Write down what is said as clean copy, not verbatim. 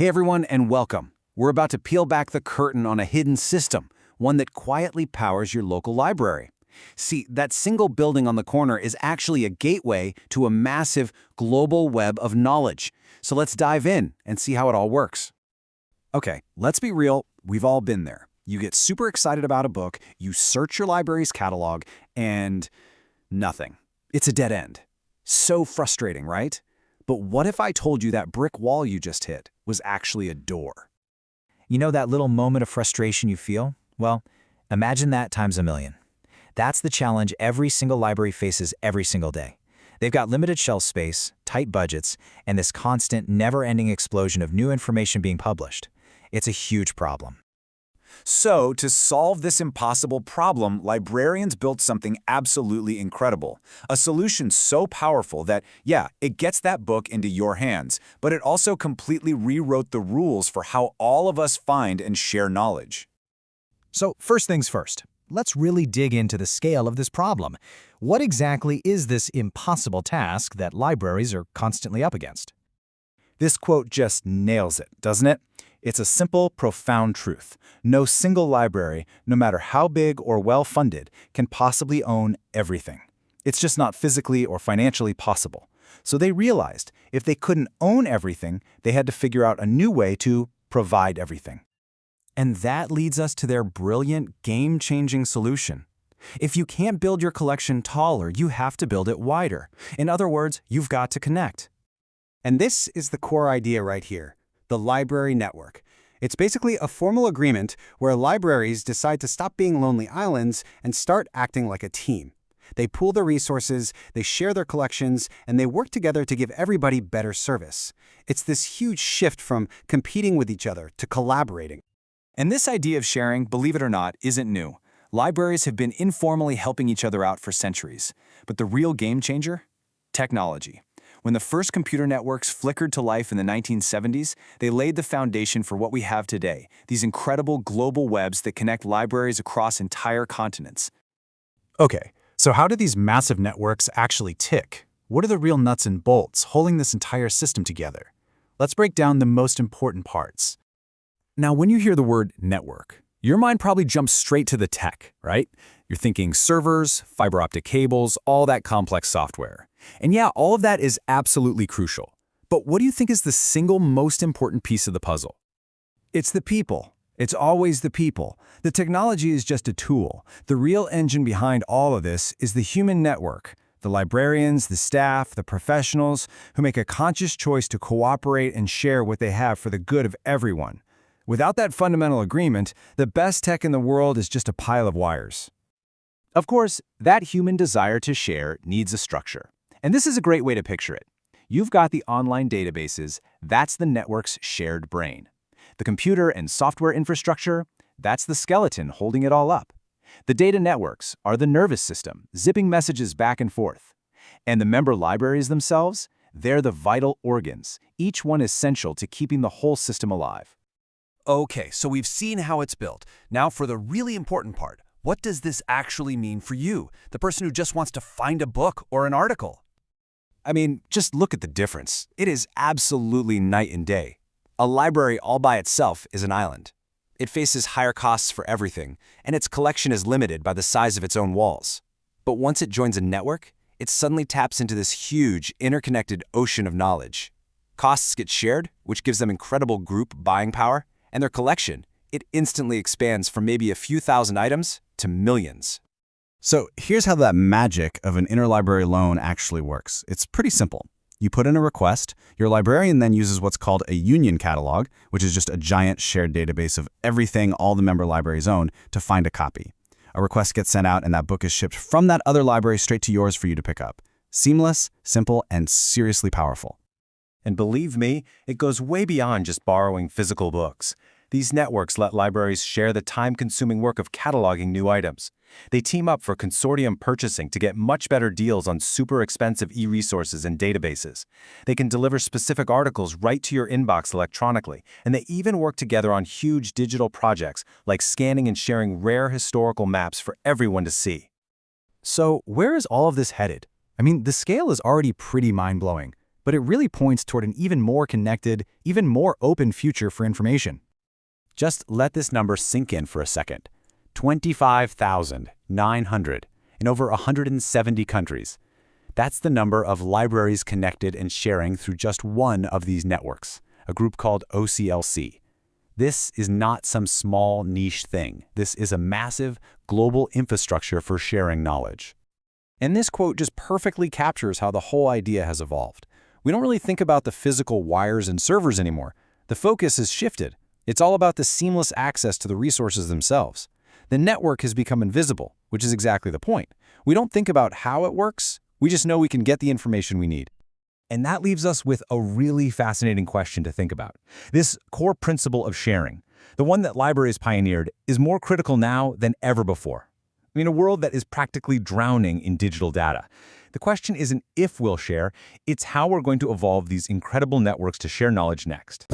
Hey everyone, and welcome. We're about to peel back the curtain on a hidden system, one that quietly powers your local library. See, that single building on the corner is actually a gateway to a massive global web of knowledge. So let's dive in and see how it all works. Okay, let's be real, we've all been there. You get super excited about a book, you search your library's catalog, and nothing. It's a dead end. So frustrating, right? But what if I told you that brick wall you just hit was actually a door? You know that little moment of frustration you feel? Well, imagine that times a million. That's the challenge every single library faces every single day. They've got limited shelf space, tight budgets, and this constant, never-ending explosion of new information being published. It's a huge problem. So, to solve this impossible problem, librarians built something absolutely incredible. A solution so powerful that, yeah, it gets that book into your hands, but it also completely rewrote the rules for how all of us find and share knowledge. So, first things first, let's really dig into the scale of this problem. What exactly is this impossible task that libraries are constantly up against? This quote just nails it, doesn't it? It's a simple, profound truth. No single library, no matter how big or well-funded, can possibly own everything. It's just not physically or financially possible. So they realized if they couldn't own everything, they had to figure out a new way to provide everything. And that leads us to their brilliant, game-changing solution. If you can't build your collection taller, you have to build it wider. In other words, you've got to connect. And this is the core idea right here. The library network. It's basically a formal agreement where libraries decide to stop being lonely islands and start acting like a team. They pool their resources, they share their collections, and they work together to give everybody better service. It's this huge shift from competing with each other to collaborating. And this idea of sharing, believe it or not, isn't new. Libraries have been informally helping each other out for centuries. But the real game changer? Technology. When the first computer networks flickered to life in the 1970s, they laid the foundation for what we have today, these incredible global webs that connect libraries across entire continents. Okay, so how do these massive networks actually tick? What are the real nuts and bolts holding this entire system together? Let's break down the most important parts. Now, when you hear the word network, your mind probably jumps straight to the tech, right? You're thinking servers, fiber optic cables, all that complex software. And yeah, all of that is absolutely crucial. But what do you think is the single most important piece of the puzzle? It's the people. It's always the people. The technology is just a tool. The real engine behind all of this is the human network. The librarians, the staff, the professionals who make a conscious choice to cooperate and share what they have for the good of everyone. Without that fundamental agreement, the best tech in the world is just a pile of wires. Of course, that human desire to share needs a structure. And this is a great way to picture it. You've got the online databases, that's the network's shared brain. The computer and software infrastructure, that's the skeleton holding it all up. The data networks are the nervous system, zipping messages back and forth. And the member libraries themselves, they're the vital organs, each one essential to keeping the whole system alive. Okay, so we've seen how it's built. Now for the really important part. What does this actually mean for you, the person who just wants to find a book or an article? I mean, just look at the difference. It is absolutely night and day. A library all by itself is an island. It faces higher costs for everything, and its collection is limited by the size of its own walls. But once it joins a network, it suddenly taps into this huge, interconnected ocean of knowledge. Costs get shared, which gives them incredible group buying power, and their collection, it instantly expands from maybe a few thousand items to millions. So here's how that magic of an interlibrary loan actually works. It's pretty simple. You put in a request, your librarian then uses what's called a union catalog, which is just a giant shared database of everything all the member libraries own, to find a copy. A request gets sent out and that book is shipped from that other library straight to yours for you to pick up. Seamless, simple, and seriously powerful. And believe me, it goes way beyond just borrowing physical books. These networks let libraries share the time-consuming work of cataloging new items. They team up for consortium purchasing to get much better deals on super expensive e-resources and databases. They can deliver specific articles right to your inbox electronically, and they even work together on huge digital projects like scanning and sharing rare historical maps for everyone to see. So where is all of this headed? I mean, the scale is already pretty mind-blowing. but it really points toward an even more connected, even more open future for information. Just let this number sink in for a second. 25,900 in over 170 countries. That's the number of libraries connected and sharing through just one of these networks, a group called OCLC. This is not some small niche thing. This is a massive global infrastructure for sharing knowledge. And this quote just perfectly captures how the whole idea has evolved. We don't really think about the physical wires and servers anymore. The focus has shifted. It's all about the seamless access to the resources themselves. The network has become invisible, which is exactly the point. We don't think about how it works. We just know we can get the information we need. And that leaves us with a really fascinating question to think about. This core principle of sharing, the one that libraries pioneered, is more critical now than ever before. In a world that is practically drowning in digital data, the question isn't if we'll share, it's how we're going to evolve these incredible networks to share knowledge next.